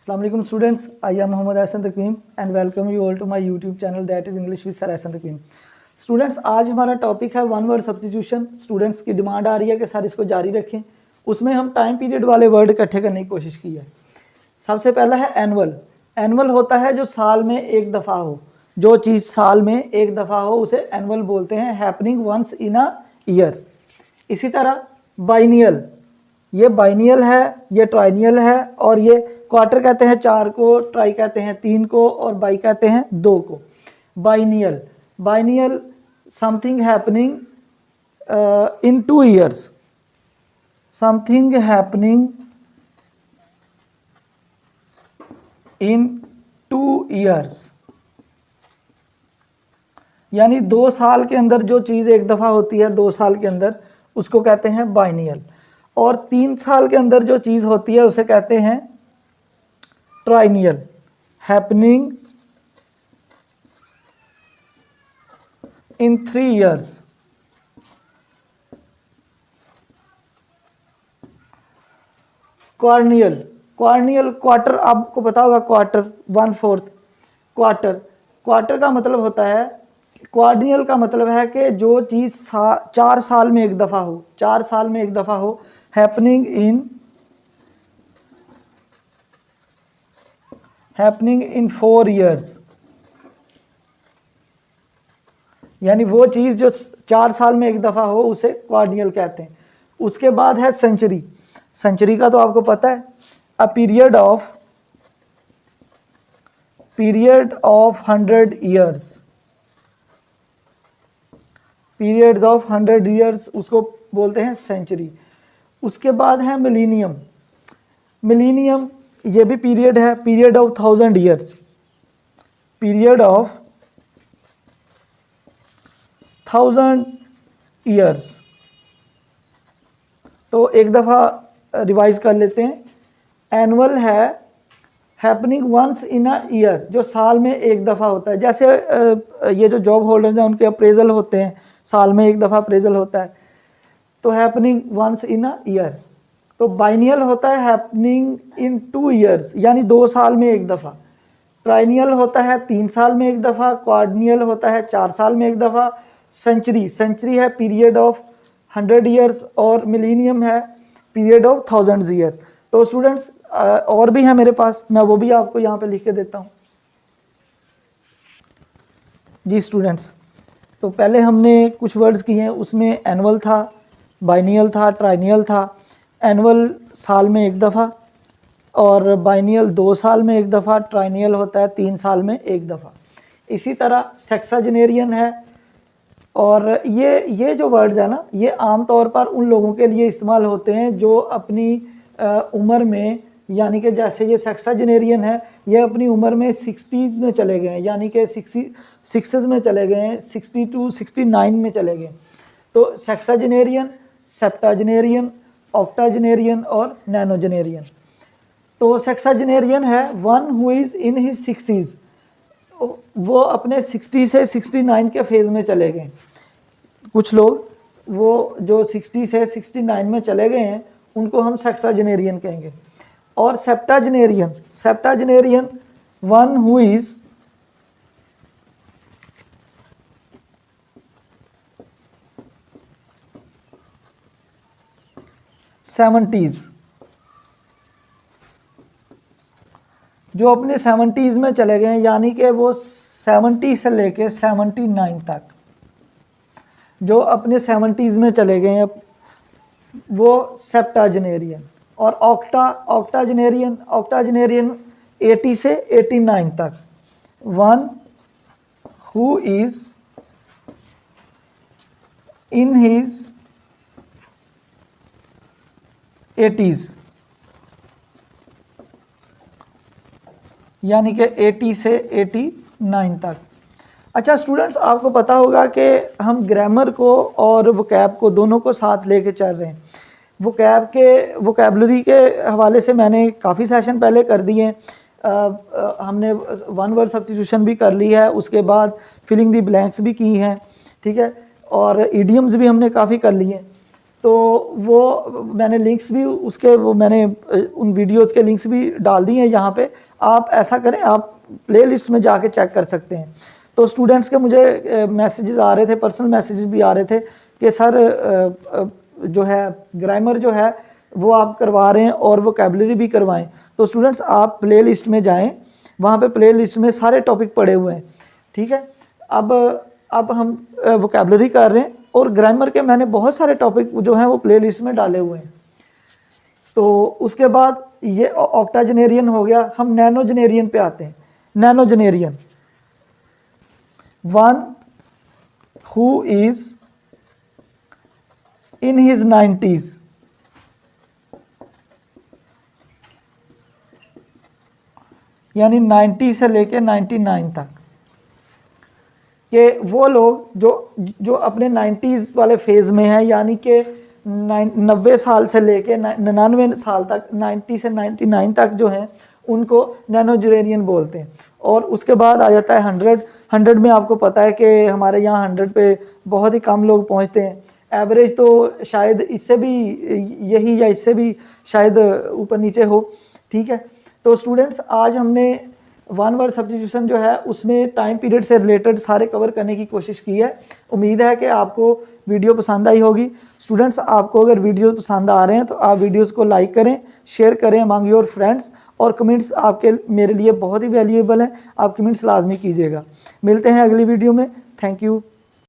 अस्सलाम वालेकुम students, I am Mohammad Ehsan Taqeem and welcome you all to my YouTube channel that is English with sir Ehsan Taqeem. Students, आज हमारा topic है one word substitution. Students की demand आ रही है कि सर इसको जारी रखें। उसमें हम टाइम पीरियड वाले वर्ड इकट्ठे करने की कोशिश की है। सबसे पहला है एनुअल। एनुअल होता है जो साल में एक दफ़ा हो, जो चीज़ साल में एक दफ़ा हो उसे एनुअल बोलते हैं, happening once in a year. इसी तरह बाइनियल, ये बाइनियल है, ये ट्राइनियल है, और ये क्वार्टर कहते हैं 4 को, ट्राई कहते हैं 3 को, और बाई कहते हैं 2 को। Biennial, biennial something happening in 2 years, something happening in 2 years, यानी 2 साल के अंदर जो चीज़ एक दफ़ा होती है 2 साल के अंदर, उसको कहते हैं बाइनियल। और 3 साल के अंदर जो चीज़ होती है उसे कहते हैं ट्राइनियल, हैपनिंग इन 3 ईयर्स। क्वार्नियल, क्वार्नियल क्वार्टर, आपको पता होगा क्वार्टर 1/4 क्वार्टर। क्वार्टर का मतलब होता है, क्वार्नियल का मतलब है कि जो चीज़ 4 साल में एक दफ़ा हो, 4 साल में एक दफ़ा हो, हैपनिंग इन 4 ईयर्स, यानी वो चीज़ जो 4 साल में एक दफ़ा हो उसे क्वार्नियल कहते हैं। उसके बाद है सेंचुरी। सेंचुरी का तो आपको पता है, a period of 100 years, periods of 100 years, उसको बोलते हैं सेंचुरी। उसके बाद है मिलीनियम। मिलीनियम ये भी पीरियड है, period of 1000 years, period of 1000 years. तो एक दफ़ा रिवाइज कर लेते हैं। एनुअल है happening once in a year, जो साल में एक दफ़ा होता है। जैसे ये जो जॉब होल्डर्स हैं उनके अप्रेजल होते हैं, साल में एक दफ़ा अप्रेजल होता है, तो happening once in a year. तो बाइनियल होता है हैपनिंग इन 2 ईयर्स, यानी 2 साल में एक दफ़ा। ट्राइनियल होता है 3 साल में एक दफ़ा। क्वाड्रिनियल होता है 4 साल में एक दफ़ा। सेंचुरी है पीरियड ऑफ 100 ईयर्स, और मिलीनियम है पीरियड ऑफ 1000 ईयर्स। तो स्टूडेंट्स और भी है मेरे पास, मैं वो भी आपको यहाँ पे लिख के देता हूँ। जी स्टूडेंट्स, तो पहले हमने कुछ वर्ड्स किए हैं, उसमें एनुअल था, बाइनियल था, ट्राइनियल था। एनुअल साल में एक दफ़ा, और बाइनियल 2 साल में एक दफ़ा, ट्राइनियल होता है 3 साल में एक दफ़ा। इसी तरह सेक्साजेनेरियन है। और ये जो वर्ड्स है ना, ये आम तौर पर उन लोगों के लिए इस्तेमाल होते हैं जो अपनी उम्र में, यानी कि जैसे ये सेक्साजेनेरियन है, ये अपनी उम्र में 60s में चले गए हैं, यानी कि 66 में चले गए हैं, 62 69 में चले गए। तो सेक्साजेनेरियन, सेप्टाजेनेरियन, ऑक्टाजेनेरियन और नैनोजेनेरियन। तो सेक्साजेनेरियन है one who is in his 60s, वो अपने 60 से 69 के फेज़ में चले गए। कुछ लोग वो जो 60 से 69 में चले गए हैं उनको हम सेक्साजेनेरियन कहेंगे। और सेप्टाजेनेरियन वन हु इज़ 70s, जो अपने 70s में चले गए हैं, यानी कि वो 70 से लेके 79 तक जो अपने 70s में चले गए हैं, वो सेप्टाजेनेरियन। और ऑक्टाजेनेरियन 80 से 89 तक, one who is in his 80s, यानी कि 80 से 89 तक। अच्छा स्टूडेंट्स, आपको पता होगा कि हम ग्रामर को और वोकैब को दोनों को साथ लेके चल रहे हैं। वोकैबलरी के हवाले से मैंने काफ़ी सेशन पहले कर दिए हैं। हमने वन वर्ड सब्स्टिट्यूशन भी कर ली है, उसके बाद फिलिंग दी ब्लैंक्स भी की हैं, ठीक है, और इडियम्स भी हमने काफ़ी कर लिए हैं। तो वो मैंने लिंक्स भी उसके वो मैंने उन वीडियोस के लिंक्स भी डाल दिए हैं यहाँ पे। आप ऐसा करें, आप प्लेलिस्ट में जाके चेक कर सकते हैं। तो स्टूडेंट्स के मुझे मैसेजेस आ रहे थे, पर्सनल मैसेजेस भी आ रहे थे कि सर जो है ग्रामर जो है वो आप करवा रहे हैं और वोकैबुलरी भी करवाएं। तो स्टूडेंट्स आप प्लेलिस्ट में जाएं, वहाँ पे प्लेलिस्ट में सारे टॉपिक पड़े हुए हैं, ठीक है। अब हम वोकैबुलरी कर रहे हैं और ग्रामर के मैंने बहुत सारे टॉपिक जो हैं वो प्लेलिस्ट में डाले हुए हैं। तो उसके बाद ये ऑक्टाजेनेरियन हो गया। हम नैनोजेनेरियन पे आते हैं। Nonagenarian, one who is in his 90s, यानी 90 से लेके 99 तक के वो लोग जो अपने 90s वाले फेज़ में हैं, यानी कि 90 साल से लेके 99 साल तक, 90 से 99 तक जो हैं उनको नैनोजेनेरियन बोलते हैं। और उसके बाद आ जाता है 100 में। आपको पता है कि हमारे यहाँ 100 पे बहुत ही कम लोग पहुँचते हैं। एवरेज तो शायद इससे भी यही या इससे भी शायद ऊपर नीचे हो, ठीक है। तो स्टूडेंट्स आज हमने वन वर्ड सब्स्टिट्यूशन जो है उसमें टाइम पीरियड से रिलेटेड सारे कवर करने की कोशिश की है। उम्मीद है कि आपको वीडियो पसंद आई होगी। स्टूडेंट्स आपको अगर वीडियो पसंद आ रहे हैं तो आप वीडियोस को लाइक करें, शेयर करें अमंग योर फ्रेंड्स, और कमेंट्स आपके मेरे लिए बहुत ही वैल्यूएबल हैं। आप कमेंट्स लाजमी कीजिएगा। मिलते हैं अगली वीडियो में। Thank you.